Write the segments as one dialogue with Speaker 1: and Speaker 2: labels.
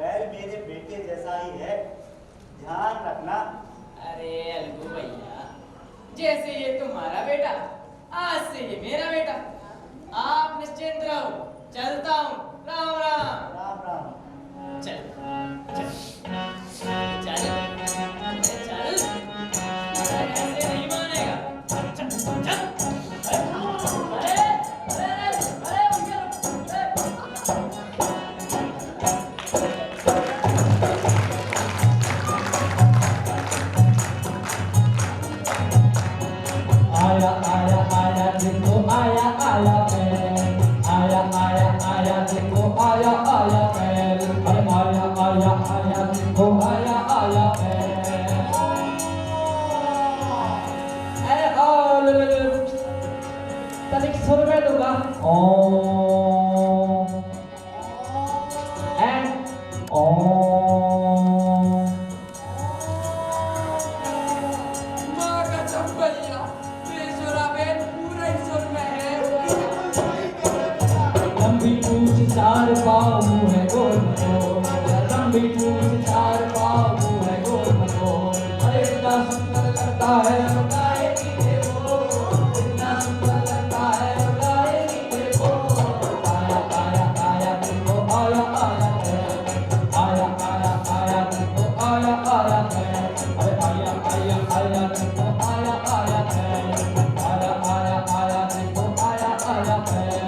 Speaker 1: बैल मेरे बेटे जैसा ही है, ध्यान रखना।
Speaker 2: अरे अलगू भैया, जैसे ये तुम्हारा बेटा, आज से ये मेरा बेटा। आप निश्चिंत रहो, चलता हूँ। राम राम।
Speaker 1: राम राम।
Speaker 2: चल चल चल चल, ऐसे नहीं मानेगा। चल चल। अरे अरे अरे
Speaker 3: आया आया आया देखो आया आया बैल, आया आया आया देखो आया आया बैल, अरे आया आया आया देखो आया आया बैल। अरे तनिक सुर में दूंगा। ओम एंड ओम।
Speaker 4: माँ का चप्पलिया, बेसुरा बैल पूरा ही सुर में है।
Speaker 3: लंबी पूंछ चार पाँव मुँह है गोल मटोल, लंबी पूंछ चार पाँव मुँह है गोल मटोल, अरे इतना सुंदर लगता है गाय मीठे बोल, इतना सुंदर लगता है गाय मीठे बोल। आया आया आया देखो आया आया बैल, आया आया आया देखो आया आया बैल, अरे आया आया आया देखो आया आया बैल, आया आया आया देखो आया आया बैल।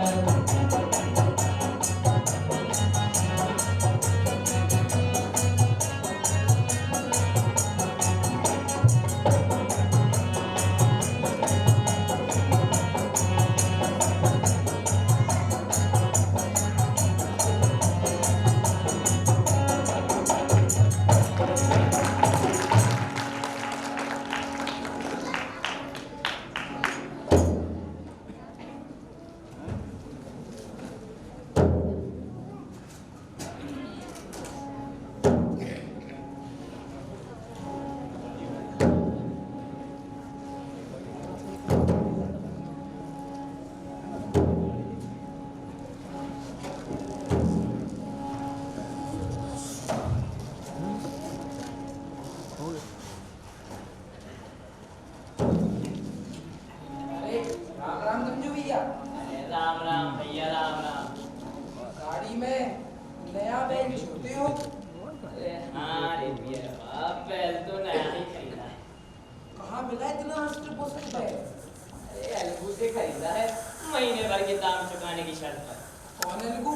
Speaker 4: अरे राम राम समझू भैया।
Speaker 2: अरे राम राम भैया, राम राम।
Speaker 4: गाड़ी में नया बैल छूते हो।
Speaker 2: अरे हाँ रे भैया, अब बैल तो नया ही खरीदा है।
Speaker 4: कहाँ मिला इतना हष्ट पुष्ट बैल?
Speaker 2: अरे अलगू से खरीदा है, महीने भर के दाम चुकाने की शर्त पर।
Speaker 4: कौन अलगू?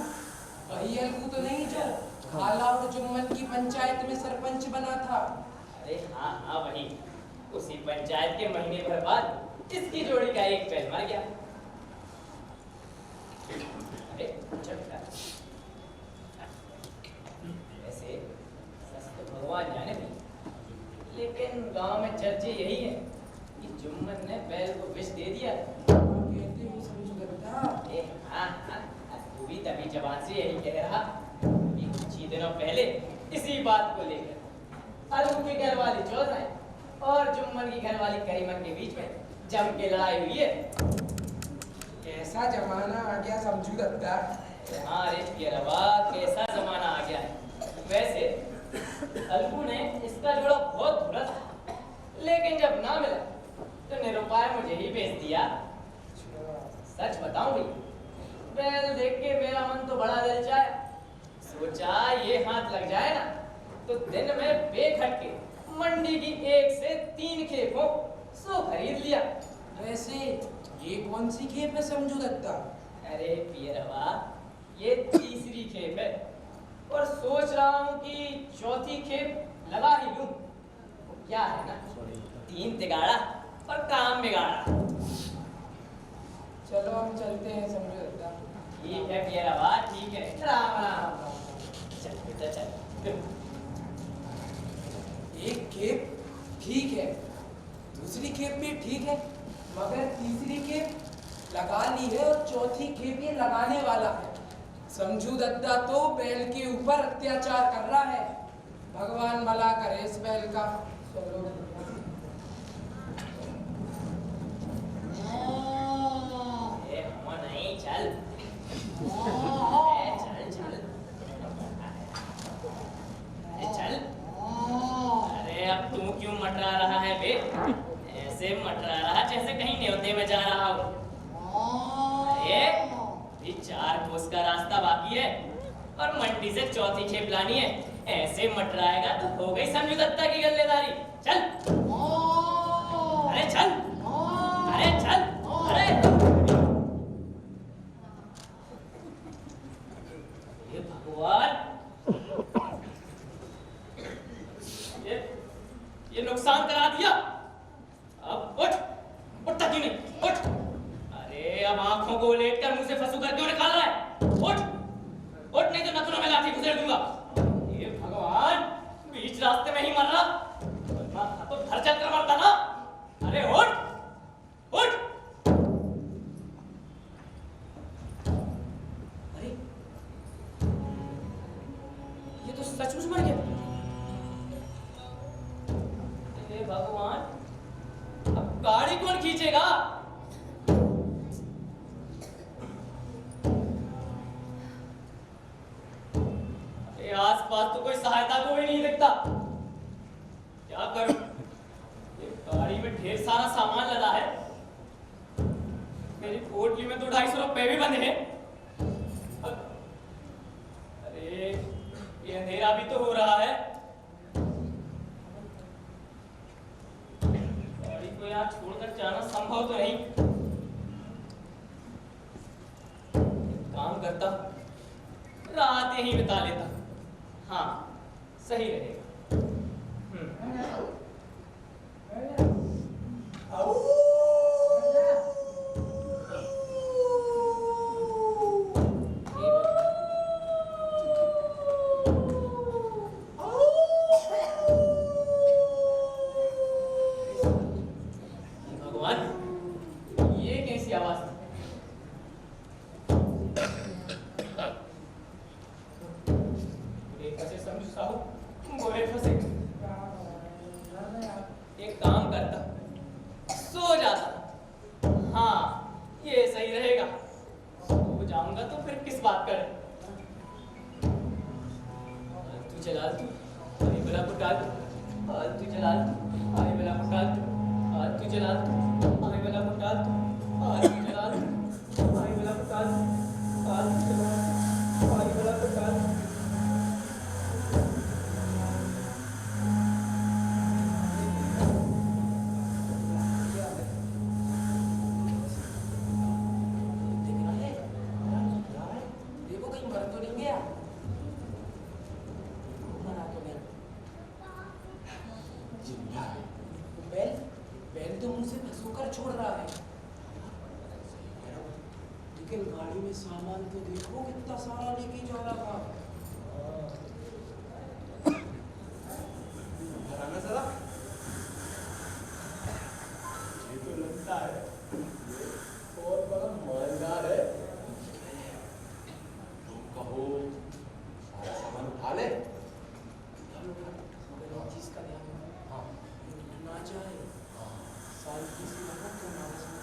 Speaker 4: वही अलगू तो नहीं जो खाला और जुम्मन की पंचायत में सरपंच बना था।
Speaker 2: अरे हाँ हाँ वही, उसी पंचायत के महीने भर बाद इसकी जोड़ी का एक बैल मर गया। अरे चट्टा, ऐसे सच तो भगवान जाने भी, लेकिन गांव में चर्चे यही है कि जुम्मन ने बैल को विष दे दिया।
Speaker 4: कहते हो समझू लगता।
Speaker 2: अरे हाँ हाँ, तू भी तभी जबान से यही कह रहा कि कुछ ही दिनों पहले इसी बात को लेकर अलगू की घरवाली चौधरी और जुम्मन की घरवाली करीमन के बीच में जम के लड़ाई हुई है।
Speaker 4: कैसा जमाना आ गया समझू लगता।
Speaker 2: हाँ रे रवा, कैसा जमाना आ गया है। वैसे अलगू ने इसका जोड़ा बहुत ढूंढा था, लेकिन जब ना मिला तो निरुपाय मुझे ही बेच दिया। सच बताऊं भाई, बैल देख के मेरा मन तो बड़ा ललचाया। सोचा ये हाथ लग जाए ना तो दिन में बेखटके मंडी की 1 से 3 खेप हो सो खरीद लिया।
Speaker 4: वैसे ये कौन सी खेप है समझू लगता?
Speaker 2: अरे पियरवा, ये तीसरी खेप है और सोच रहा हूँ कि चौथी खेप लगा ही लूं। वो क्या है ना, 3 तिगाड़ा और काम बिगाड़ा।
Speaker 4: चलो हम चलते हैं समझू लगता।
Speaker 2: ठीक है पियरवा, ठीक है। राम राम। चल बेटा चल।
Speaker 4: एक खेप ठीक है, दूसरी खेप भी ठीक है, मगर तीसरी खेप लगा ली है और चौथी खेप ये लगाने वाला है। समझू दद्दा तो बैल के ऊपर अत्याचार कर रहा है। भगवान भला करे इस बैल का। चलो
Speaker 2: नहीं चल। चल चल। अरे ऐसे मटरा रहा जैसे कहीं न्योते में जा रहा हो। अरे अभी 4 कोस का रास्ता बाकी है और मंडी से चौथी खेप लानी है। ऐसे मटराएगा तो हो गई संजू दत्ता की गल्लेदारी। चल अरे चल, अरे चल, अरे ये भगवान, ये नुकसान करा दिया। अब उठता क्यों नहीं? उठ। अरे अब आंखों को लेट कर मुंह से फंसू कर क्यों निकाल रहा है? उठ नहीं तो नथुनों में लाठी घुसेड़ दूंगा। ये भगवान, बीच रास्ते में ही मर रहा, वरना तो घर चलकर मरता ना। अरे उठ। अरे ये तो सचमुच मर गया। हे भगवान, अब गाड़ी कौन खींचेगा? अरे आसपास तो कोई सहायता को भी नहीं दिखता। क्या करूं? ये गाड़ी में ढेर सारा सामान लदा है। मेरी पोटली में तो 250 रुपए भी बंधे हैं। अरे ये अंधेरा भी तो हो रहा है। गाड़ी को यहाँ छोड़कर जाना संभव तो नहीं। एक काम करता, रात यहीं बिता लेता। हाँ, सही रहेगा। भगवान, ये कैसी आवाज? फंसे समझू साहू, गोरे फंसे। एक काम करता, सो जाता। हाँ, ये सही रहेगा। सो जाऊंगा तो फिर किस बात का? तू चला तू, अरे बला को डाल तू चला तू, अरे बला को डाल तू चला तू, अरे बला को डाल तू, अरे चला तू, अरे बला को डाल तू, अरे चला, अरे बला को डाल।
Speaker 4: बैल तो मुंह से फंसोकर छोड़ रहा है, लेकिन गाड़ी में सामान तो देखो कितना सारा लेके जा रहा था।
Speaker 1: ये तो लगता है बहुत बड़ा मालदार है। तुम कहो सारा सामान उठा ले।
Speaker 4: चीज का ध्यान ना जाए, सारी किसी वक्त तो हमारे साथ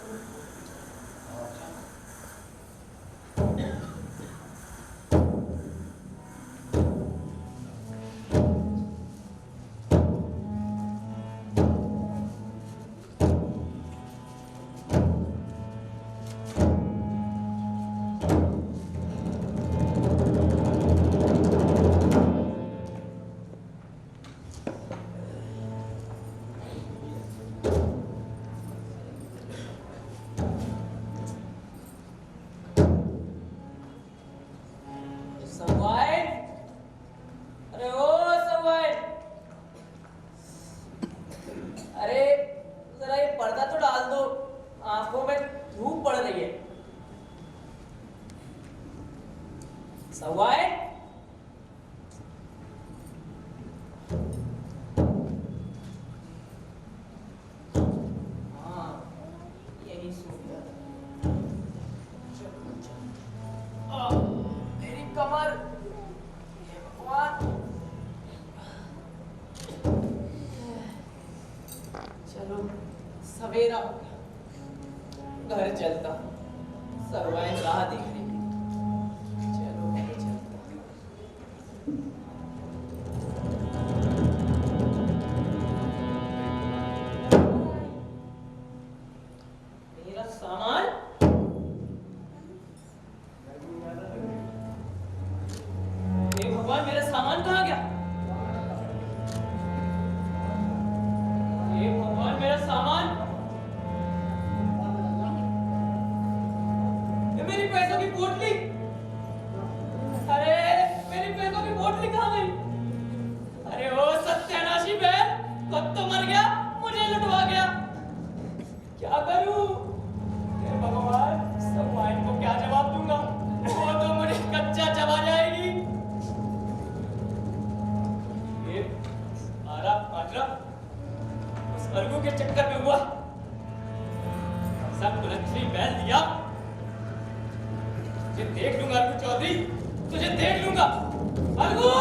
Speaker 2: सवाई हाँ यही सुन मेरी कमर चलो सवेरा हो गया घर चलता सरवाइन राह देख रही चलो घर चलता आ गया? ये भगवान, मेरा सामान, ये मेरी पैसों की पोटली, अरे मेरी पैसों की पोटली कहाँ गई? अरे ओ सत्यानाशी बैल, कब तो मर गया, मुझे लुटवा गया। क्या करूं? हे भगवान, सब वाइन को क्या जवाब दूंगा? वो तो मुझे कच्चा चबा जाएगी। ये आरा माजरा उस अर्गू के चक्कर में हुआ। सब कुलच्छनी बैल दिया। तुझे देख लूंगा अर्गू चौधरी, तुझे देख लूंगा अर्गू।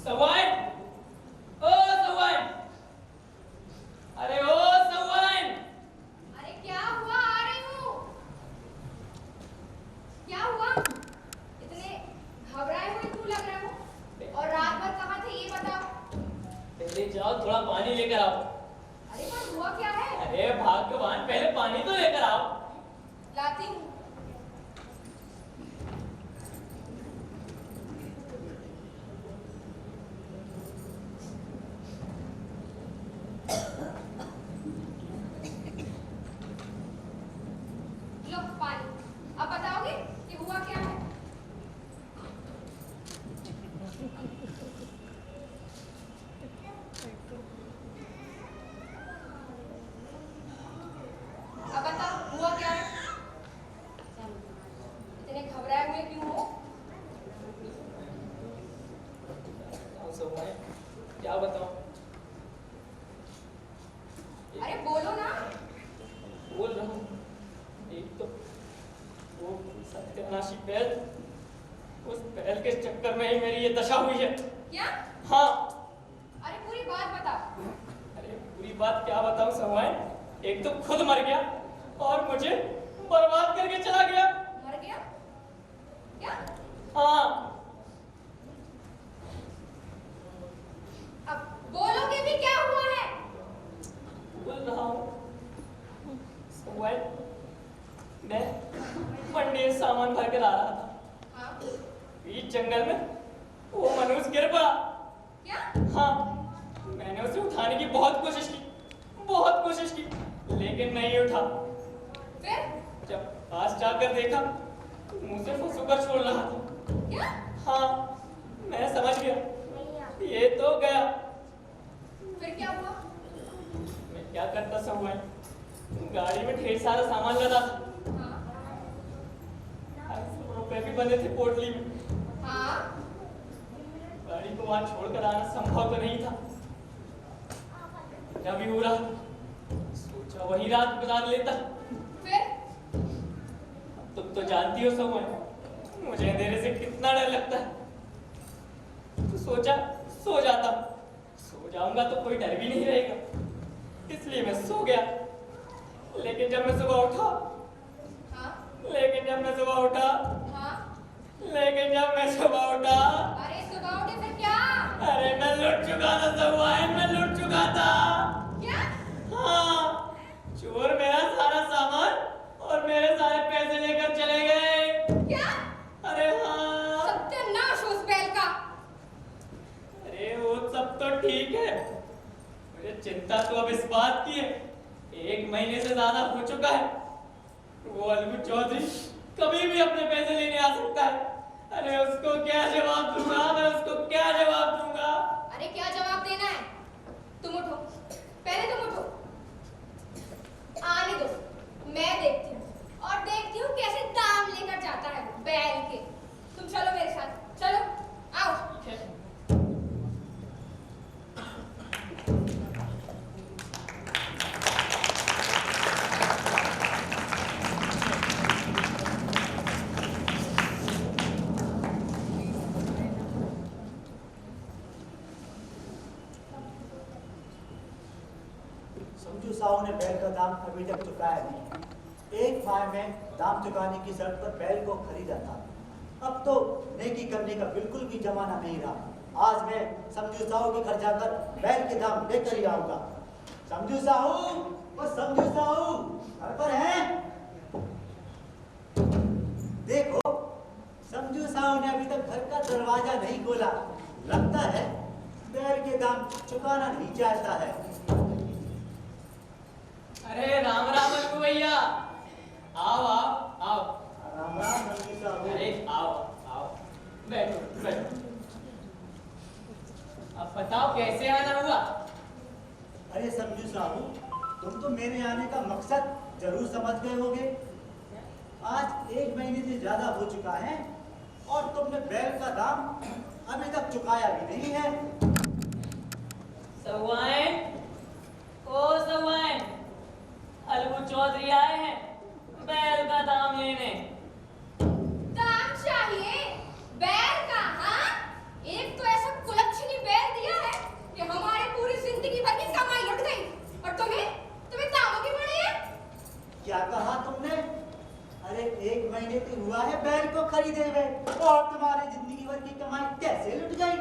Speaker 2: सवाइन, ओ सवाइन, अरे ओ सवाइन।
Speaker 5: अरे क्या हुआ? आ रही हूँ। क्या हुआ? इतने घबराए हुए क्यों लग रहे हो? और रात भर कहाँ थे ये बताओ।
Speaker 2: पहले जाओ थोड़ा पानी लेकर आओ।
Speaker 5: अरे पर हुआ क्या है?
Speaker 2: अरे भाग्यवान, पहले पानी तो लेकर आओ।
Speaker 5: लाती हूँ। लो पानी। अब बताओगे कि हुआ क्या है? अब बताओ हुआ क्या है? इतने घबराए हुए क्यों हो?
Speaker 2: सवाइन, क्या बताऊं?
Speaker 5: अरे बोलो ना।
Speaker 2: बोल रहा हूँ। एक तो वो सत्यानाशी बैल, उस बैल के चक्कर में ही मेरी ये दशा हुई है।
Speaker 5: क्या?
Speaker 2: हाँ।
Speaker 5: अरे पूरी बात बताओ।
Speaker 2: अरे पूरी बात क्या बताऊं सवाइन? एक तो खुद मर गया और मुझे बर्बाद करके चला गया।
Speaker 5: मर गया? क्या?
Speaker 2: हाँ।
Speaker 5: अब बोलोगे भी क्या हुआ है?
Speaker 2: बोल रहा हूँ सवाइन, मैं मंडी से सामान भर कर आ रहा था।
Speaker 5: हाँ।
Speaker 2: बीच जंगल में वो मनुष्य गिर पड़ा।
Speaker 5: क्या?
Speaker 2: हाँ, मैंने उसे उठाने की बहुत कोशिश की, लेकिन नहीं उठा।
Speaker 5: फिर?
Speaker 2: जब पास जाकर देखा तो मुझे फंसोकर छोड़ रहा था।
Speaker 5: क्या?
Speaker 2: हाँ, मैं समझ गया, ये तो गया।
Speaker 5: फिर क्या हुआ?
Speaker 2: मैं क्या करता सवाइन, गाड़ी में ढेर सारा सामान लदा था।
Speaker 5: हाँ।
Speaker 2: 800 रुपए भी बने थे पोटली में।
Speaker 5: हाँ।
Speaker 2: गाड़ी को वहां छोड़कर आना संभव तो नहीं था। जब भी हो रहा, सोचा वही रात गुजार लेता।
Speaker 5: फिर?
Speaker 2: तुम तो जानती हो सवाइन, मुझे अंधेरे से कितना डर लगता है। तो सोचा सो जाता, सो जाऊंगा तो कोई डर भी नहीं रहेगा, इसलिए मैं सो गया। लेकिन जब मैं सुबह उठा,
Speaker 5: हाँ।
Speaker 2: लेकिन जब मैं सुबह उठा,
Speaker 5: हाँ।
Speaker 2: लेकिन जब मैं सुबह उठा,
Speaker 5: अरे सुबह उठे फिर क्या?
Speaker 2: अरे मैं लुट चुका था सवाइन, मैं लुट चुका था।
Speaker 5: क्या?
Speaker 2: हाँ, चोर मेरा सारा सामान और मेरे सारे पैसे लेकर चले गए।
Speaker 5: क्या?
Speaker 2: अरे हाँ।
Speaker 5: सत्यानाश उस बैल का।
Speaker 2: अरे वो सब तो ठीक है, मुझे चिंता तो अब इस बात की है, 1 महीने से ज्यादा हो चुका है, वो अलगू चौधरी कभी भी अपने पैसे लेने आ सकता है। अरे उसको क्या जवाब दूंगा मैं, उसको क्या जवाब दूंगा?
Speaker 5: अरे क्या जवाब देना है? तुम उठो, पहले तुम उठो। आने दो, मैं देखती हूँ और देखती हूँ कैसे दाम लेकर जाता है वो बैल के। तुम चलो मेरे साथ, चलो आओ।
Speaker 2: ठीक है।
Speaker 1: समझू साहू ने बैल का दाम अभी तक चुकाया नहीं। एक माह में दाम चुकाने की शर्त पर बैल को खरीदा था। अब तो नेकी करने का बिल्कुल भी जमाना नहीं रहा। आज मैं समझू साहू के घर जाकर बैल के दाम लेकर ही आऊंगा। समझू साहू, वो समझू साहू घर पर है? देखो, समझू साहू ने अभी तक घर का दरवाजा नहीं खोला। लगता है बैल के दाम चुकाना नहीं चाहता है।
Speaker 2: अरे राम राम अलगू भैया, आओ आओ आओ।
Speaker 1: राम राम समझू साहू।
Speaker 2: अरे आओ आओ, बैठो बैठो। अब बताओ कैसे आना हुआ?
Speaker 1: अरे समझू साहू, तुम तो मेरे आने का मकसद जरूर समझ गए होगे। आज 1 महीने से ज्यादा हो चुका है और तुमने बैल का दाम अभी तक चुकाया भी नहीं है।
Speaker 2: सवाइन, ओ सवाइन, अलगू चौधरी आए हैं बैल का दाम लेने।
Speaker 5: दाम चाहिए बैल का? हाँ, एक तो ऐसा कुलच्छनी बैल दिया है कि हमारे पूरी जिंदगी भर की कमाई लुट गई, और तुम्हें दामों की पड़ी है।
Speaker 1: क्या कहा तुमने? अरे 1 महीने तो हुआ है बैल को खरीदे हुए और तुम्हारी जिंदगी भर की कमाई कैसे लुट गई?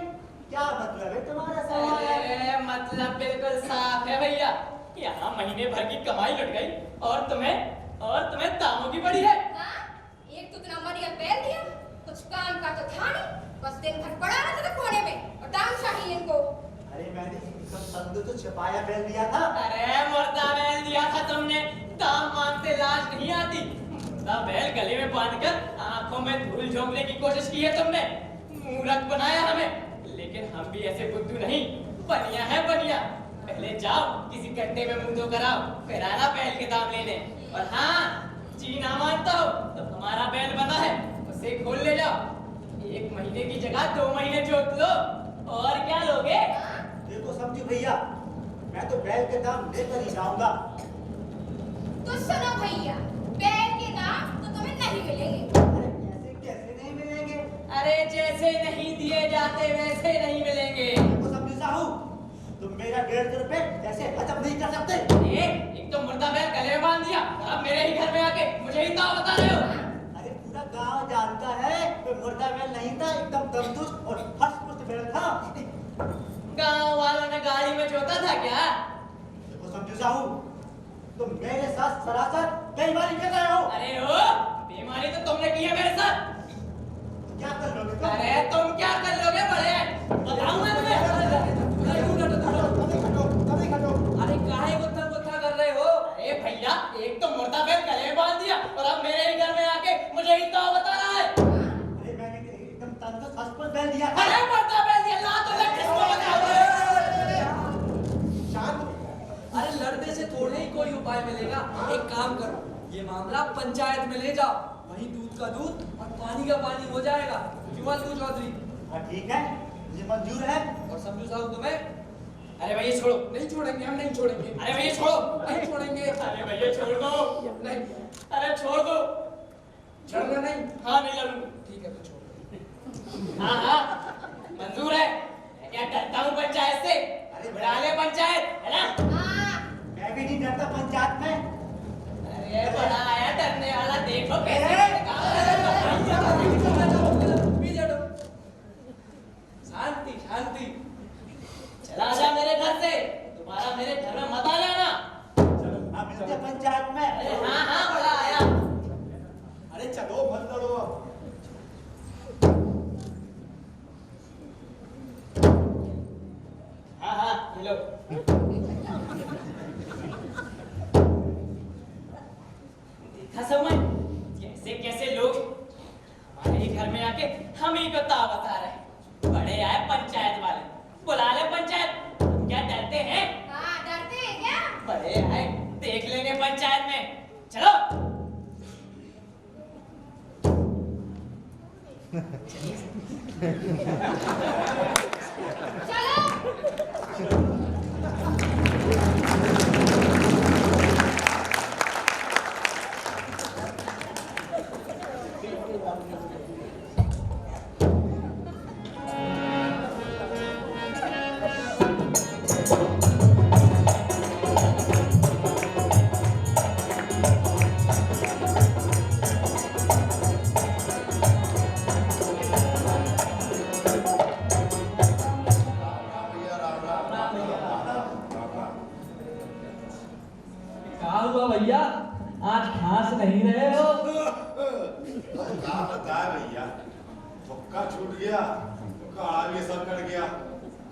Speaker 1: क्या मतलब है तुम्हारा सवाल?
Speaker 2: अरे मतलब बिल्कुल साफ है भैया, यहाँ महीने भर की कमाई लुट गई और तुम्हें दामों की पड़ी है।
Speaker 5: हाँ, एक तो इतना मरिया बैल दिया, कुछ काम का तो था नहीं, बस दिन भर पड़ा रहता था कोने में, और दाम चाहिए इनको।
Speaker 1: अरे मैंने एकदम तंदू तो छिपाया बैल दिया था।
Speaker 2: अरे मुर्दा बैल दिया था तुमने, दाम मांगते लाज नहीं आती। मुर्दा बैल गले में बांधकर आंखों में धूल झोंकने की कोशिश की है तुमने, मूर्ख बनाया हमें। लेकिन हम भी ऐसे बुद्धू नहीं, बनिया है बनिया। पहले जाओ किसी गड्ढे में मुंह धो कर आओ, फिर आना बैल के दाम लेने। और हाँ, जी ना मानता हो तो हमारा बैल बना है, उसे खोल ले जाओ। 1 महीने की जगह 2 महीने जोत लो, और क्या लोगे?
Speaker 1: देखो समझू भैया, मैं तो बैल के दाम लेकर ही जाऊंगा।
Speaker 5: तो सुनो भैया, बैल के दाम तो तुम्हें नहीं मिलेंगे।
Speaker 1: अरे कैसे नहीं मिलेंगे?
Speaker 2: अरे जैसे नहीं दिए जाते वैसे नहीं मिलेंगे।
Speaker 1: देखो समझू साहू, तुम मेरा 150 रुपए ऐसे हजम नहीं कर सकते।
Speaker 2: एक तो मुर्दा बैल गले में बांध दिया और अब मेरे ही घर में आके मुझे ही दाव बता रहे हो।
Speaker 1: अरे पूरा गांव जानता है कि मुर्दा बैल नहीं था, एकदम तंदुरुस्त और हष्ट-पुष्ट बैल था।
Speaker 2: गांव वालों ने गाड़ी में जोता था क्या?
Speaker 1: देखो समझू साहू, तुम मेरे साथ सरासर बेईमानी कर रहे हो।
Speaker 2: अरे ओ, बेईमानी तो तुमने की है मेरे साथ।
Speaker 1: क्या कर लोगे तुम?
Speaker 2: अरे तुम क्या कर लोगे बड़े? बताऊं मैं तुम्हें?
Speaker 3: अरे काहे गुत्थम-गुत्था कर रहे हो?
Speaker 2: अरे भैया, एक तो मुर्दा बैल गले में बांध दिया और अब मेरे ही घर में आके मुझे ही दाव बता रहा है।
Speaker 1: अरे मैंने एकदम तंदुरुस्त हष्ट-पुष्ट बैल दिया था।
Speaker 2: अरे मुर्दा बैल दिया, ला तो ले, किसको बताओगे?
Speaker 1: शांत।
Speaker 3: अरे लड़ने से थोड़े ही कोई उपाय मिलेगा। एक काम करो, ये मामला पंचायत में ले जाओ, वहीं दूध का दूध और पानी का पानी हो जाएगा। क्यों अलगू चौधरी?
Speaker 1: हाँ ठीक है, मुझे मंजूर है।
Speaker 3: और समझू साहब तुम्हें?
Speaker 2: अरे भैया छोड़ो।
Speaker 4: नहीं छोड़ेंगे, हम नहीं छोड़ेंगे।
Speaker 2: अरे भैया छोड़ो।
Speaker 4: नहीं छोड़ेंगे।
Speaker 2: अरे भैया छोड़ दो।
Speaker 4: नहीं,
Speaker 2: अरे छोड़ दो।
Speaker 4: छोड़ना नहीं।
Speaker 2: हाँ नहीं लड़ूंगा।
Speaker 4: ठीक है तो छोड़।
Speaker 2: हाँ हाँ मंजूर है। मैं क्या डरता हूँ पंचायत से? अरे बुला ले पंचायत, है ना?
Speaker 5: हाँ,
Speaker 1: मैं भी नहीं डरता पंचायत में।
Speaker 2: अरे बड़ा आया डरने वाला, देखो कैसे
Speaker 3: शांति शांति।
Speaker 2: चला जा मेरे घर से, दोबारा मेरे घर में मत आ जाना।
Speaker 1: चलो हम मिलते हैं पंचायत में।
Speaker 2: अरे हाँ हाँ बड़ा आया।
Speaker 1: अरे चलो मत लड़ो।
Speaker 2: हाँ हाँ ये लो। देखा समय कैसे कैसे लोग हमारे ही घर में आके हम ही को ताव बता रहे हैं। बड़े आए पंचायत वाले, बुला ले पंचायत। हम क्या डरते हैं?
Speaker 5: हाँ, डरते हैं क्या?
Speaker 2: बड़े आए, देख लेंगे पंचायत में। चलो।
Speaker 6: अब क्या बताए भैया, थुक्का छूट गया, काल ये सब कट गया,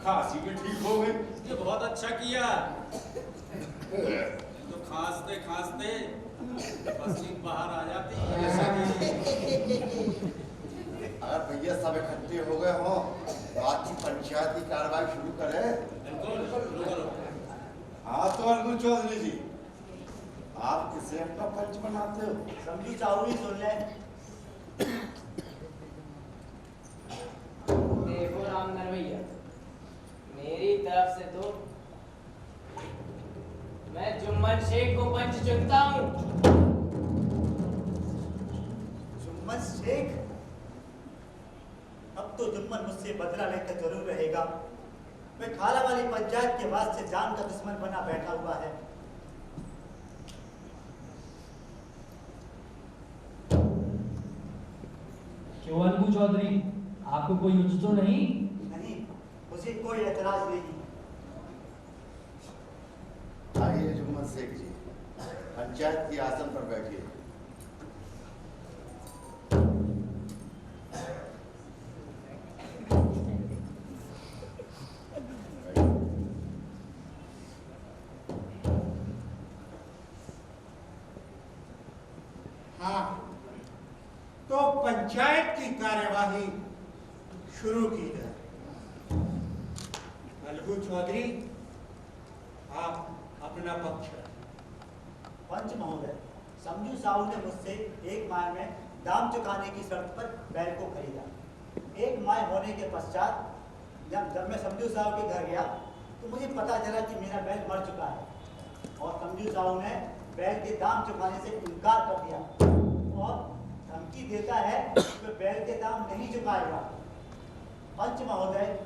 Speaker 6: खांसी भी ठीक हो गई।
Speaker 7: ये बहुत अच्छा किया। तो खांसते खांसते पसीना बाहर आ जाती है।
Speaker 6: अगर भैया सब इकट्ठे हो गए हो, बात की पंचायत की कार्रवाई शुरू करें।
Speaker 7: बिल्कुल शुरू करो।
Speaker 6: हाँ तो अर्जुन चौधरी जी, आप किसे अपना पंच बनाते हो?
Speaker 1: समझू साहू ही सुन ले।
Speaker 2: देखो राम नरवैया, मेरी तरफ से तो मैं जुम्मन शेख को पंच चुनता हूँ।
Speaker 1: जुम्मन शेख? अब तो जुम्मन मुझसे बदला लेकर जरूर रहेगा। मैं खाला वाली पंचायत के बाद से जान का दुश्मन बना बैठा हुआ है।
Speaker 3: क्यों अलगू चौधरी, आपको कोई उच्च तो नहीं?
Speaker 1: नहीं, मुझे कोई एतराज नहीं।
Speaker 6: आइए जुम्मन शेख जी, पंचायत के आसन पर बैठिए।
Speaker 8: हाँ, तो पंचायत की कार्यवाही शुरू की जाए। अलगू चौधरी, आप अपना पक्ष रखें।
Speaker 1: पंच महोदय, समझू साहू ने मुझसे 1 माह में दाम चुकाने की शर्त पर बैल को खरीदा। 1 माह होने के पश्चात जब मैं समझू साहू के घर गया तो मुझे पता चला कि मेरा बैल मर चुका है और समझू साहू ने बैल के दाम चुकाने से इनकार कर दिया और धमकी देता है कि बैल के दाम नहीं चुकाएगा। पंच महोदय,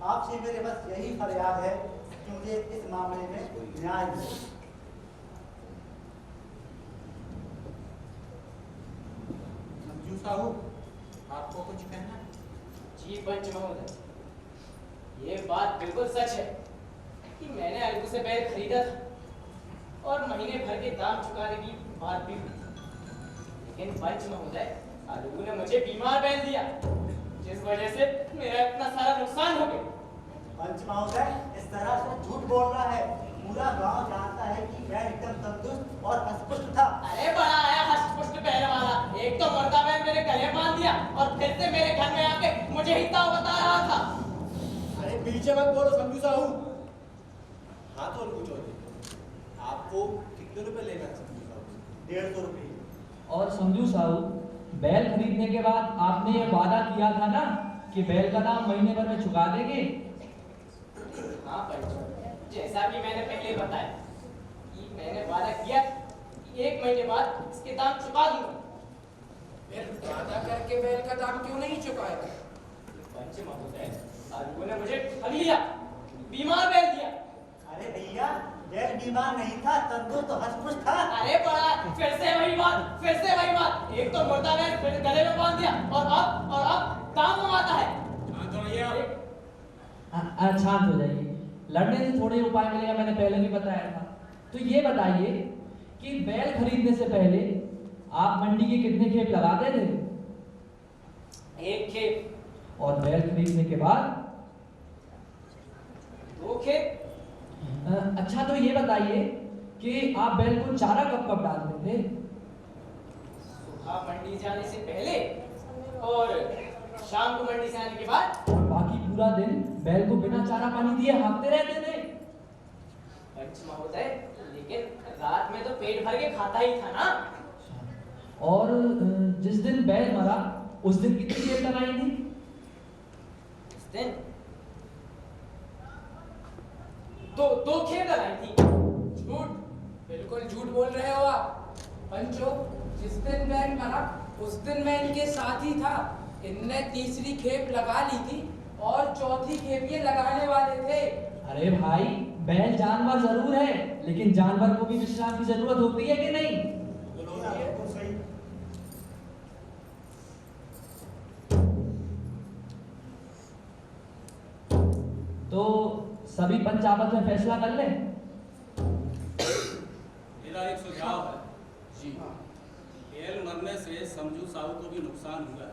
Speaker 1: आपसे मेरे बस यही फरियाद है कि मुझे इस मामले में न्याय मिले।
Speaker 8: समझू साहू, आपको कुछ कहना है?
Speaker 2: जी पंच महोदय, ये बात बिल्कुल सच है कि मैंने अलगू से बैल खरीदा था और महीने भर के दाम चुकाने की बात भी हुई थी। लेकिन पंच महोदय, अलगू ने मुझे बीमार बैल दिया, जिस वजह से मेरा इतना सारा नुकसान हो गया।
Speaker 1: पंच महोदय, इस तरह से झूठ बोल रहा है। पूरा गांव जानता है कि बैल एकदम तंदुरुस्त और हष्टपुष्ट था।
Speaker 2: अरे बड़ा आया हष्टपुष्ट बैल वाला, एक तो मुर्दा बैल मेरे गले बांध दिया और फिर से मेरे घर में आके मुझे ही ताव बता रहा था।
Speaker 7: अरे पीछे मत बोलो समझू साहू। हाँ तो अलगू चौधरी, आपको कितने रुपए लेना है समझू साहू?
Speaker 1: 150 रुपये।
Speaker 3: और समझू साहू, बैल खरीदने के बाद आपने ये वादा किया था ना कि बैल का दाम महीने भर में चुका देंगे।
Speaker 2: हाँ पंच, जैसा कि मैंने पहले बताया कि मैंने वादा किया कि 1 महीने बाद इसके दाम चुका दूंगा।
Speaker 4: फिर वादा करके बैल का दाम क्यों नहीं चुकाएगा?
Speaker 2: पंच महोदय, अलगू ने मुझे ठग लिया, बीमार बैल दिया।
Speaker 1: अरे भैया, बैल बीमार नहीं था, तंदुरुस्त तो हष्टपुष्ट था।
Speaker 2: अरे बड़ा, फिर से वही बात। एक तो मुर्दा बैल फिर गले में बांध दिया और अब दाम कमाता है।
Speaker 7: शांत हो रहिए आप।
Speaker 3: शांत हो जाइए, लड़ने से थोड़े उपाय मिलेगा, मैंने पहले भी बताया था। तो ये बताइए कि बैल खरीदने से पहले आप मंडी के कितने खेप लगाते थे?
Speaker 2: 1 खेप।
Speaker 3: और बैल खरीदने के बाद?
Speaker 2: 2 खेप।
Speaker 3: अच्छा, तो ये बताइए कि आप बैल को चारा कब कब डालते थे?
Speaker 2: सुबह मंडी जाने से पहले और शाम को मंडी से आने के बाद।
Speaker 3: और बाकी पूरा दिन बैल को बिना चारा पानी दिए हाँकते रहते थे?
Speaker 2: पंच महोदय, लेकिन रात में तो पेट भर के खाता ही था ना।
Speaker 3: और जिस दिन बैल मरा उस दिन कितनी देर तक आई थी?
Speaker 2: उस दिन दो खेप लगाई थी।
Speaker 4: झूठ, बिल्कुल झूठ बोल रहे हो आप। पंचो, जिस दिन बैल मरा उस दिन मैं इनके साथ ही था। इनने तीसरी खेप लगा ली थी और चौथी खेप ये लगाने वाले थे।
Speaker 3: अरे भाई, बैल जानवर जरूर है, लेकिन जानवर को भी विश्राम की जरूरत होती है कि नहीं?
Speaker 1: बिल्कुल सही।
Speaker 3: तो सभी पंच आपस में फैसला कर लें।
Speaker 7: मेरा एक सुझाव है।
Speaker 4: जी,
Speaker 7: बैल मरने से समझू साहू को भी नुकसान हुआ है,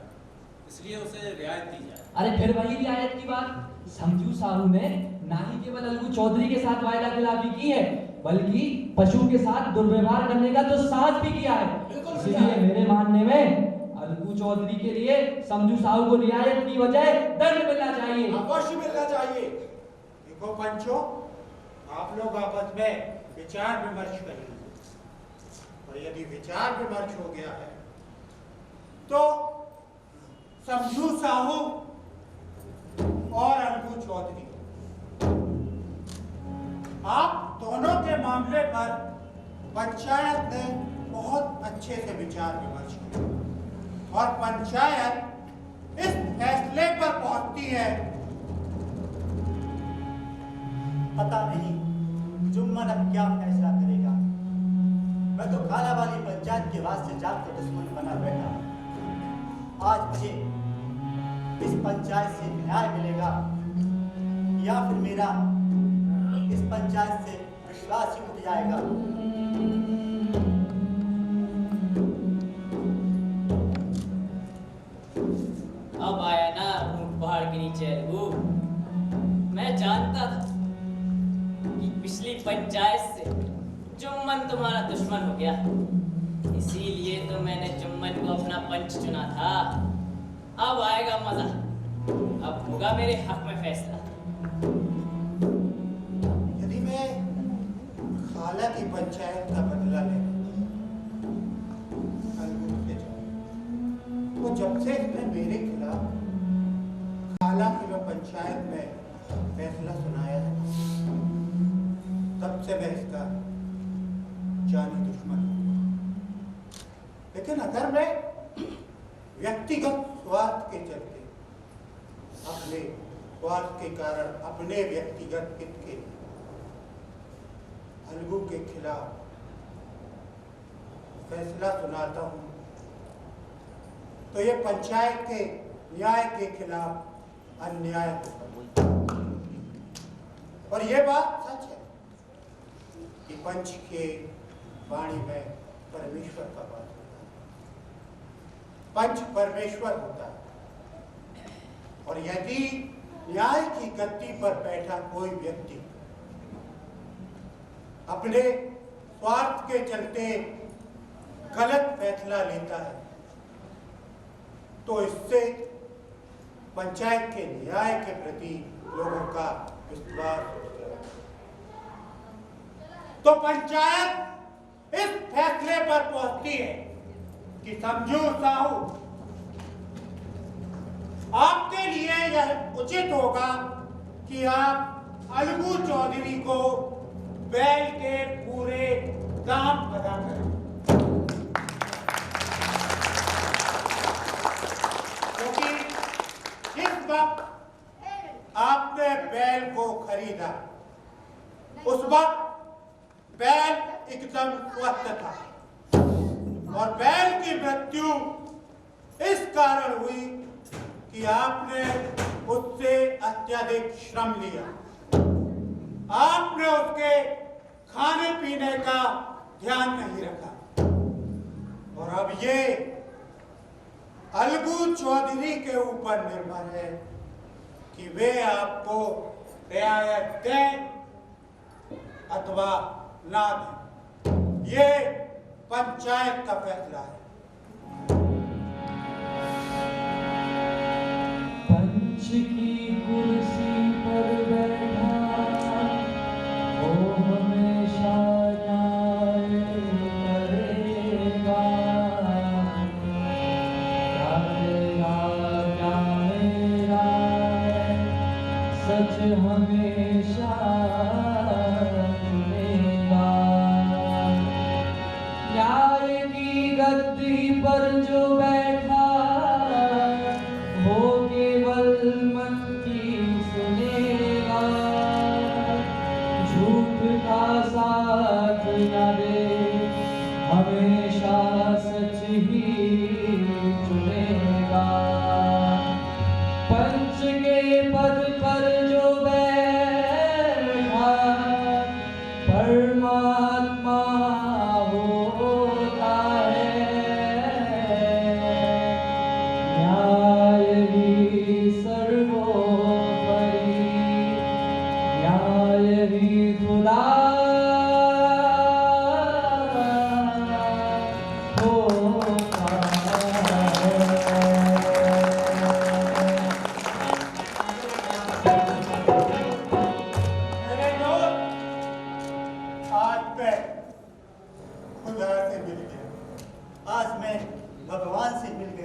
Speaker 7: इसलिए उसे रियायत दी जाए।
Speaker 3: अरे फिर वही रियायत की बात। समझू साहू ने ना ही केवल अलगू चौधरी के साथ वायदा खिलाफी की है, बल्कि पशु के साथ दुर्व्यवहार करने का तो साहस भी किया है।
Speaker 7: बिल्कुल
Speaker 3: इसलिए मेरे मानने में अलगू चौधरी के लिए समझू साहू को रियायत की बजाय दंड मिलना चाहिए।
Speaker 8: अवश्य मिलना चाहिए। देखो पंचो, आप लोग आपस में विचार विमर्श करिए, और यदि विचार विमर्श हो गया है तो समझू साहू और अलगू चौधरी, आप दोनों के मामले पर पंचायत ने बहुत अच्छे से विचार विमर्श किया और पंचायत इस फैसले पर पहुंचती है।
Speaker 1: पता नहीं जुम्मन अब क्या फैसला करेगा। मैं तो खाला वाली पंचायत के वास्ते जाग के दुश्मन बना बैठा। आज मुझे इस पंचायत से न्याय मिलेगा या फिर मेरा इस पंचायत से विश्वास ही उठ जाएगा।
Speaker 2: अब आया ना ऊंट पहाड़ के नीचे अलगू। मैं जानता था कि पिछली पंचायत से जुम्मन तुम्हारा दुश्मन हो गया, इसीलिए तो मैंने जुम्मन को अपना पंच चुना था। अब आएगा मजा, अब होगा मेरे हक में फैसला।
Speaker 8: यदि मैं खाला की पंचायत का बदला ले तो जब से इसने मेरे खिलाफ खाला की पंचायत में फैसला सुनाया है, तब से मैं इसका जानी दुश्मन हूं। लेकिन अगर मैं व्यक्तिगत स्वार्थ के चलते, अपने स्वार्थ के कारण, अपने व्यक्तिगत हित के अलगू के खिलाफ फैसला सुनाता हूं, तो ये पंचायत के न्याय के खिलाफ अन्याय होगा। और ये बात सच है कि पंच के वाणी में परमेश्वर का बात होता है, पंच परमेश्वर होता है। और यदि न्याय की गद्दी पर बैठा कोई व्यक्ति अपने स्वार्थ के चलते गलत फैसला लेता है, तो इससे पंचायत के न्याय के प्रति लोगों का विश्वास उठता है। तो पंचायत इस फैसले पर पहुंचती है कि समझू साहू, आपके लिए यह उचित होगा कि आप अलगू चौधरी को बैल के पूरे दाम अदा करें, क्योंकि जिस वक्त आपने बैल को खरीदा उस वक्त बैल एकदम स्वस्थ था, और बैल की मृत्यु इस कारण हुई कि आपने उससे अत्यधिक श्रम लिया, आपने उसके खाने पीने का ध्यान नहीं रखा। और अब ये अलगू चौधरी के ऊपर निर्भर है कि वे आपको रियायत दें अथवा ना दें। ये पंचायत का फैसला है।
Speaker 3: पंच की कुर्सी पर बैठा वो हमेशा न्याय करेगा, करेगा न्याय, सच हमेशा चुनेगा। न्याय की गद्दी पर जो बैठा वो केवल मन की सुनेगा, झूठ का साथ न दे, हमेशा सच ही चुनेगा। पंच के पद पर जो बैठा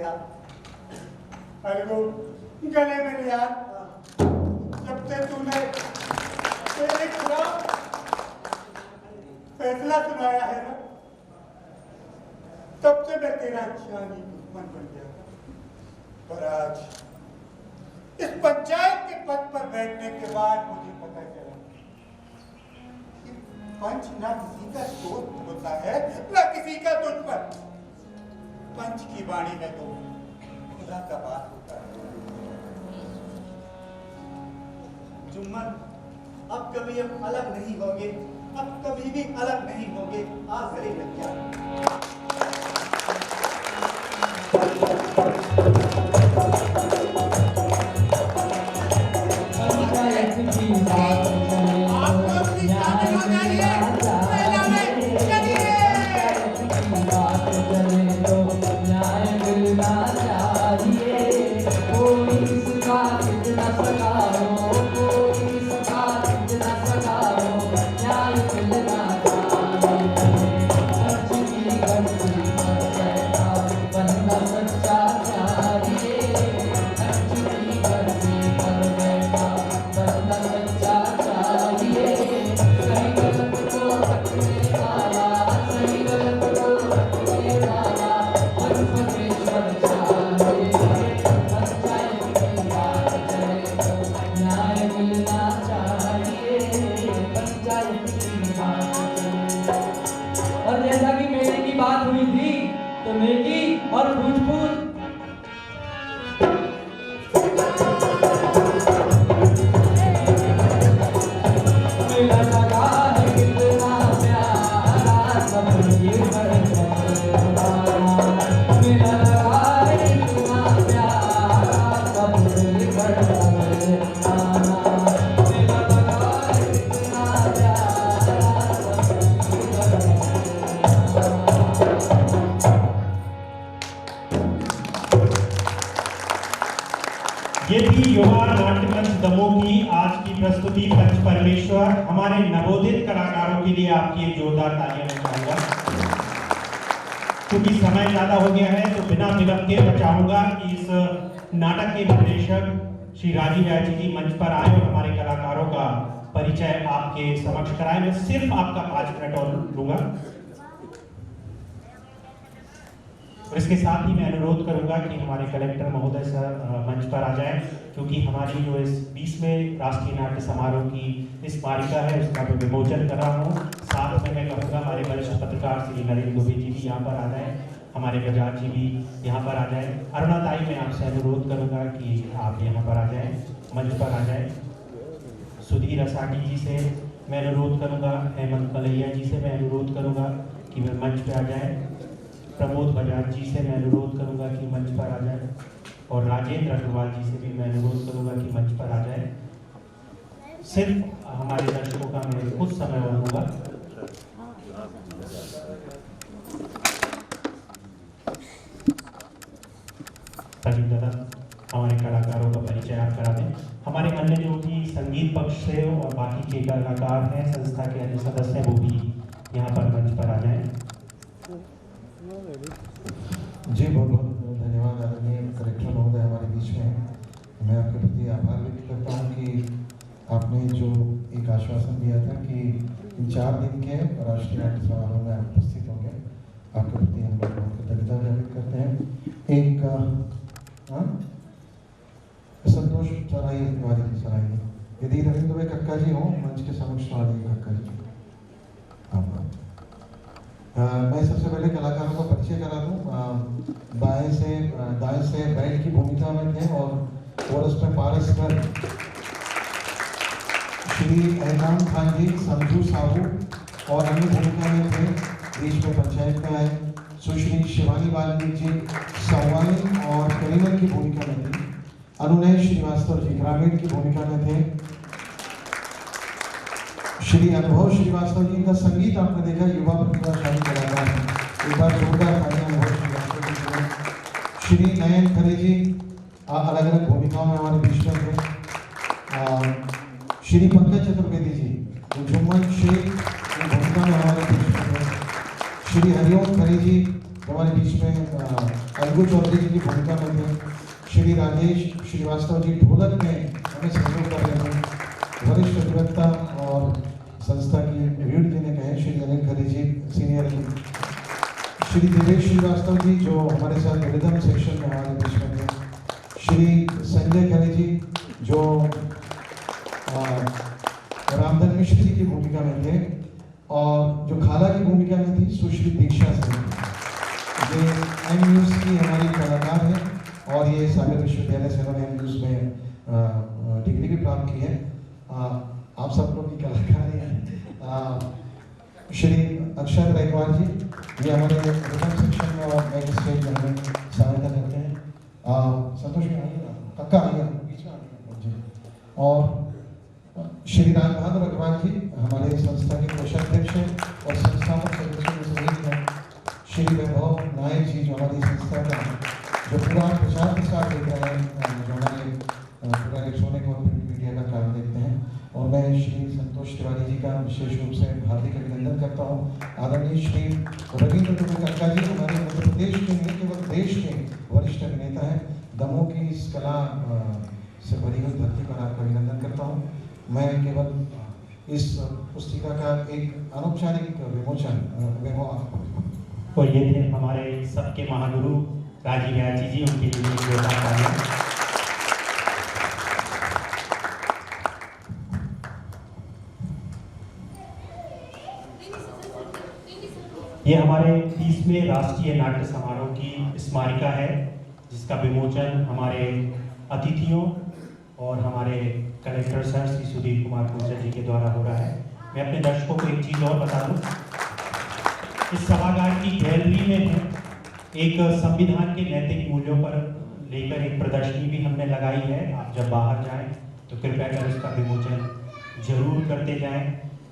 Speaker 1: गया।
Speaker 8: अलगू गले में यार, जब से तूने तेरे खिलाफ फैसला सुनाया है ना, तब से मैं तेरा जानी दुश्मन बन गया। पर आज इस पंचायत के पद पर बैठने के बाद मुझे पता चला कि पंच ना किसी का दोस्त होता है, ना किसी का दुश्मन। पंच की वाणी में तो खुदा का बात होता है।
Speaker 1: जुम्मन, अब कभी हम अलग नहीं होंगे, अब कभी भी अलग नहीं होंगे। आज गले लग गया।
Speaker 3: पंचायत की बात चले तो न्याय मिलना चाहिए। पंचायत की बात चले तो न्याय मिलना चाहिए। कोई इसका कितना सका हो, कोई इसका कितना सका हो, न्याय मिलना चाहिए। पंच की गलती पर बैठा बंदा सच्चा चाहिए। पंच की गलती पर बैठा बंदा सच्चा चाहिए। सही गलत को रखने वाला, सही गलत को रखने वाला परमेश्वर चाहिए। पंचायत की बात चले तो न्याय मिलना चाहिए। पंचायत की बात चले। और जैसा कि मेले की बात हुई थी, तो नेकी और पूछ-पूछ मेरा लगा है कितना प्यारा, सब ये बरसाना। मेरा लगा है कितना प्यारा, सब ये बरसाना। मेरा लगा है कितना प्यारा, सब ये बरसाना।
Speaker 9: ये थी युवा नाट्य मंच दमोह की आज की प्रस्तुति पंच परमेश्वर। हमारे नवोदित कलाकारों के लिए आपकी एक जोरदार तालियां मैं चाहूंगा। क्योंकि समय ज्यादा हो गया है तो बिना विलंब के मैं चाहूंगा कि इस नाटक के निर्देशक श्री राजीव राय जी मंच पर आए और हमारे कलाकारों का परिचय आपके समक्ष कराएं। मैं सिर्फ आपका 5 मिनट और लूंगा और इसके साथ ही मैं अनुरोध करूंगा कि हमारे कलेक्टर महोदय सर मंच पर आ जाएं, क्योंकि हमारी जो इस 20वें राष्ट्रीय नाट्य समारोह की इस मालिका है उसका मैं विमोचन कर रहा हूँ। साथ में मैं कहूँगा हमारे वरिष्ठ पत्रकार श्री नरेंद्र दुबे जी भी यहाँ पर आ जाएं, हमारे बजाज जी भी यहाँ पर आ जाएं। अरुणा ताई, मैं आपसे अनुरोध करूँगा कि आप यहाँ पर आ जाएं, मंच पर आ जाएं। सुधीर असाटी जी से मैं अनुरोध करूँगा, हेमंत कलैया जी से मैं अनुरोध करूँगा कि वे मंच पर आ जाएँ। प्रमोद बजाज जी से मैं अनुरोध करूंगा कि मंच पर आ जाए और राजेंद्र अग्रवाल जी से भी मैं अनुरोध करूंगा कि मंच पर आ जाए। सिर्फ हमारे दर्शकों का मैं कुछ समय और लूंगा। राजीव दादा, हमारे कलाकारों का परिचय आप करा दें। हमारे अन्य जो भी संगीत पक्ष से और बाकी के कलाकार हैं, संस्था के अन्य सदस्य, वो भी यहाँ पर मंच पर आ जाएं।
Speaker 10: जी बहुत बहुत धन्यवाद आदरणीय कलेक्टर महोदय हमारे बीच में। मैं आपके प्रति आभार व्यक्त करता हूँ कि आपने जो एक आश्वासन दिया था कि इन 4 दिन के राष्ट्रीय नाट्य समारोह में आप उपस्थित होंगे, आपके प्रति हम लोग बहुत कृतज्ञता व्यक्त करते हैं। एक संतोष सराय तिवारी जी सराय, यदि रविंद्र भाई कक्का जी हों मंच के समक्ष आ जाइए। कक्का जी मैं सबसे पहले कलाकारों का परिचय करा दूं। दाएं से बैल की भूमिका में थे और कोरस में पारस पर श्री एहसान खान जी, समझू साहू और अन्य भूमिका में थे। बीच में पंचायत में आए सुश्री शिवानी वाल्मीकि जी सवानी और करीमन की भूमिका में थी। अनुनय श्रीवास्तव जी ग्रामीण की भूमिका में थे। श्री अनुभव श्रीवास्तव जी का संगीत आपने देखा, युवा प्रतिभाशाली कलाकार हैं, एक बार जोरदार तालियां अनुभव श्रीवास्तव जी के। श्री नयन खरे जी अलग अलग भूमिकाओं में हमारे बीच में थे। श्री पंकज चतुर्वेदी जी झुम्मन शेख भूमिका में हमारे बीच में थे। श्री हरिओम खरे जी हमारे बीच में अलगू चौधरी जी की भूमिका में थे, श्री राजेश श्रीवास्तव जी ढोलक में हमें सहयोग कर रहे थे, वरिष्ठ अधिवक्ता और संस्था की रीढ़ जी ने कहे श्री अनिल खरे जी सीनियर, श्री दिनेश श्रीवास्तव जी जो हमारे साथ रिदम सेक्शन में हमारे बीच में थे, श्री संजय खरे जी जो रामधन मिश्र जी की भूमिका में थे, और जो खाला की भूमिका में थी सुश्री दीक्षा सिंह, ये एम न्यूज़ की हमारी कलाकार है और ये सागर विश्वविद्यालय से उन्होंने एम न्यूज़ में डिग्री भी प्राप्त की है। आप सब लोग की कलाकार हैं। श्री अक्षर रायकवार जी, ये हमारे रिदम सेक्शन में और मेन स्टेज में हमें सहायता करते हैं। संतोष में आइए ना, कक्का आइए बीच में आइए जी। और श्री राज बहादुर अग्रवाल जी हमारे संस्था के कोषाध्यक्ष हैं और संस्थापक सदस्यों में से एक हैं। श्री वैभव नायक जी जो हमारी संस्था का जो पूरा प्रचार प्रसार देख रहे हैं, जो हमारे पूरा इलेक्ट्रॉनिक और प्रिंट मीडिया का काम देखते हैं। और मैं श्री संतोष तिवारी जी का विशेष रूप से हार्दिक अभिनंदन करता हूँ। आदरणीय श्री रविंद्र दुबे कक्का जी हमारे मध्य प्रदेश के नहीं केवल देश के वरिष्ठ अभिनेता हैं। दमोह की इस कला से भरी हुई धरती पर आपका अभिनंदन करता हूँ। मैं केवल इस पुस्तिका का एक अनौपचारिक विमोचन
Speaker 9: और ये थे हमारे सबके महागुरु राजीव व्याची जी, उनके लिए जोरदार तालियां। ये हमारे 30वें राष्ट्रीय नाट्य समारोह की स्मारिका है, जिसका विमोचन हमारे अतिथियों और हमारे कलेक्टर सर श्री सुधीर कुमार पूजा जी के द्वारा हो रहा है। मैं अपने दर्शकों को एक चीज़ और बता दूं, इस सभागार की गैलरी में है एक संविधान के नैतिक मूल्यों पर लेकर एक प्रदर्शनी भी हमने लगाई है। आप जब बाहर जाएं तो कृपया कर उसका विमोचन जरूर करते जाएं।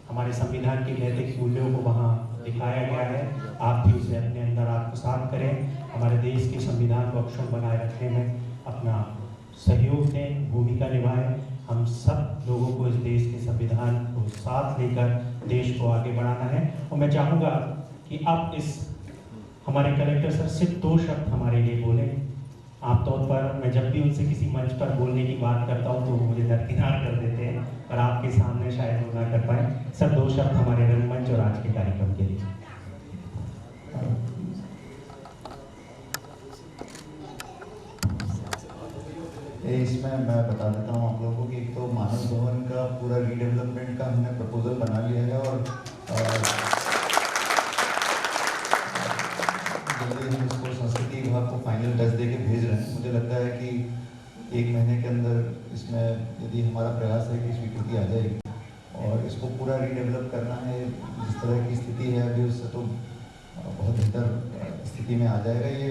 Speaker 9: हमारे संविधान के नैतिक मूल्यों को वहाँ दिखाया गया है, आप भी उसे अपने अंदर आत्मसात करें। हमारे देश के संविधान को अक्षुण्ण बनाए रखने में अपना सहयोग दें, भूमिका निभाएं। हम सब लोगों को इस देश के संविधान को साथ लेकर देश को आगे बढ़ाना है। और मैं चाहूँगा कि अब इस हमारे कलेक्टर सर सिर्फ 2 शब्द हमारे लिए बोलें। आमतौर पर मैं जब भी उनसे किसी मंच पर बोलने की बात करता हूँ तो वो मुझे दरकिनार कर देते हैं, पर आपके सामने शायद वो ना कर पाए। सर 2 शब्द हमारे रंगमंच और आज के कार्यक्रम के लिए।
Speaker 11: इसमें मैं बता देता हूँ आप लोगों को कि एक तो मानव भवन का पूरा रीडेवलपमेंट का हमने प्रपोजल बना लिया है और जल्दी हम इसको संस्कृति विभाग को फाइनल टच दे के भेज रहे हैं। मुझे लगता है कि 1 महीने के अंदर इसमें यदि हमारा प्रयास है कि स्वीकृति आ जाएगी और इसको पूरा रीडेवलप करना है। जिस तरह की स्थिति है अभी उससे तो बहुत बेहतर स्थिति में आ जाएगा। ये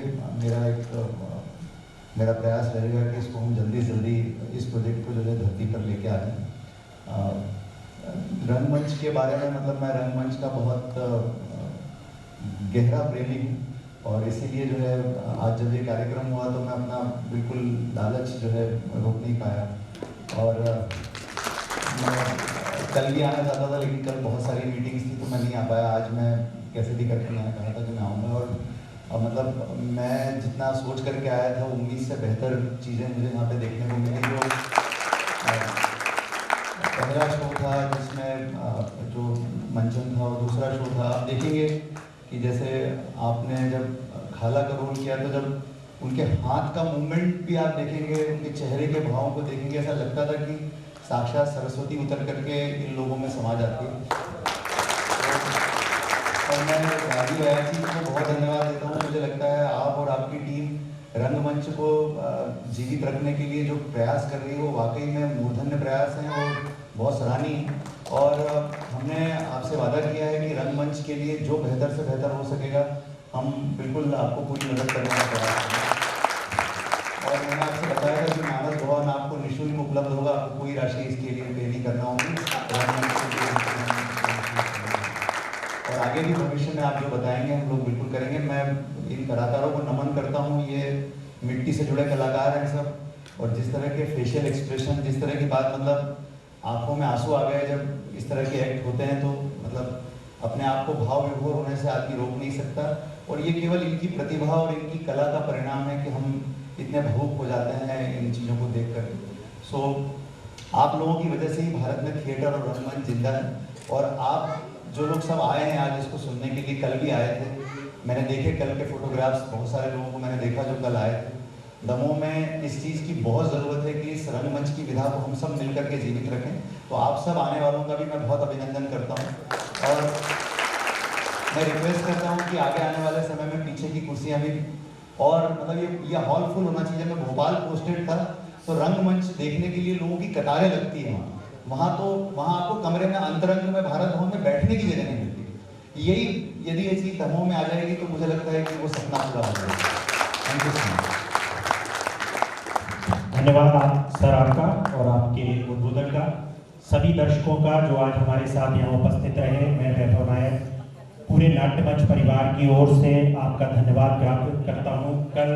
Speaker 11: मेरा प्रयास रहेगा कि इसको हम जल्दी से जल्दी इस प्रोजेक्ट को जो है धरती पर लेके आ जाएं। रंगमंच के बारे में मतलब मैं रंगमंच का बहुत गहरा प्रेमी हूँ और इसीलिए जो है आज जब ये कार्यक्रम हुआ तो मैं अपना बिल्कुल लालच जो है रोक नहीं पाया। और मैं कल भी आना चाहता था लेकिन कल बहुत सारी मीटिंग्स थी तो मैं नहीं आ पाया। आज मैं कैसे भी करके मैंने कहा था कि मैं आऊँगा और मतलब मैं जितना सोच करके आया था उम्मीद से बेहतर चीज़ें मुझे यहाँ पे देखने को मिली। जो पहला शो था जिसमें जो मंचन था और दूसरा शो था, आप देखेंगे कि जैसे आपने जब खाला का रोल किया तो जब उनके हाथ का मूवमेंट भी आप देखेंगे, उनके चेहरे के भावों को देखेंगे, ऐसा लगता था कि साक्षात सरस्वती उतर करके इन लोगों में समा जाती है। और मैं राजीव व्याची को बहुत धन्यवाद देता हूँ। मुझे लगता है आप और आपकी टीम रंगमंच को जीवित रखने के लिए जो प्रयास कर रही है वो वाकई में मूर्धन्य प्रयास हैं और बहुत सराहनीय है। और हमने आपसे वादा किया है कि रंगमंच के लिए जो बेहतर से बेहतर हो सकेगा हम बिल्कुल आपको पूरी मदद करने का प्रयास करेंगे। और मैंने आपसे बताया था कि मानस भवन आपको निःशुल्क उपलब्ध होगा, आपको कोई राशि इसके लिए पे नहीं करना होगी। और आगे भी भविष्य में आप जो बताएंगे हम लोग बिल्कुल करेंगे। मैं इन कलाकारों को नमन करता हूँ, ये मिट्टी से जुड़े कलाकार हैं सब। और जिस तरह के फेशियल एक्सप्रेशन, जिस तरह की बात, मतलब आंखों में आंसू आ गए जब इस तरह के एक्ट होते हैं तो मतलब अपने आप को भाव विभोर होने से आदमी रोक नहीं सकता। और ये केवल इनकी प्रतिभा और इनकी कला का परिणाम है कि हम इतने भावुक हो जाते हैं इन चीज़ों को देख कर। सो आप लोगों की वजह से ही भारत में थिएटर और रंगमंच जिंदा है। और आप जो लोग सब आए हैं आज इसको सुनने के लिए, कल भी आए थे, मैंने देखे कल के फोटोग्राफ्स, बहुत सारे लोगों को मैंने देखा जो कल आए थे। दमोह में इस चीज़ की बहुत ज़रूरत है कि इस रंगमंच की विधा को हम सब मिलकर के जीवित रखें। तो आप सब आने वालों का भी मैं बहुत अभिनंदन करता हूँ और मैं रिक्वेस्ट करता हूँ कि आगे आने वाले समय में पीछे की कुर्सियाँ भी और मतलब ये हॉल फुल होना चाहिए। मैं भोपाल पोस्टेड था तो रंगमंच देखने के लिए लोगों की कतारें लगती हैं वहाँ आपको कमरे में अंतरंग में भारत भवन में बैठने की जगह नहीं मिलती। यही यदि ये चीज़ दमोह में आ जाएगी तो मुझे लगता है कि वो सपना पूरा हो जाएगा। Thank you so much.
Speaker 9: धन्यवाद सर आपका और आपके उद्बोधन का। सभी दर्शकों का जो आज हमारे साथ यहाँ उपस्थित रहे, मैं वैभव नायक पूरे नाट्य मंच परिवार की ओर से आपका धन्यवाद ज्ञापित करता हूँ। कल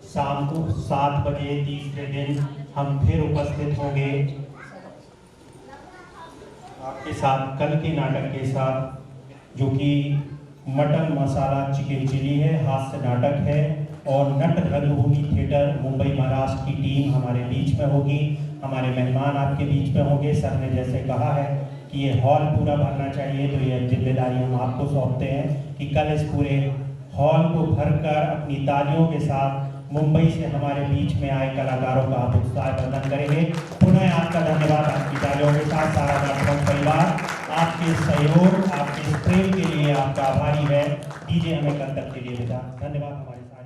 Speaker 9: शाम को 7 बजे तीसरे दिन हम फिर उपस्थित होंगे आपके साथ कल के नाटक के साथ, जो कि मटन मसाला चिकन चिली है, हास्य नाटक है और नट रंगभूमि थिएटर मुंबई महाराष्ट्र की टीम हमारे बीच में होगी। हमारे मेहमान आपके बीच में होंगे। सर ने जैसे कहा है कि ये हॉल पूरा भरना चाहिए, तो ये जिम्मेदारी हम आपको सौंपते हैं कि कल इस पूरे हॉल को भरकर अपनी तालियों के साथ मुंबई से हमारे बीच में आए कलाकारों का आप उत्साहवर्धन करेंगे। पुनः आपका धन्यवाद। आपकी तालियों के साथ सारा नाटक परिवार आपके सहयोग, आपके प्रेम के लिए आपका आभारी है। दीजिए हमें कल तक के लिए विदा। धन्यवाद हमारे साथ।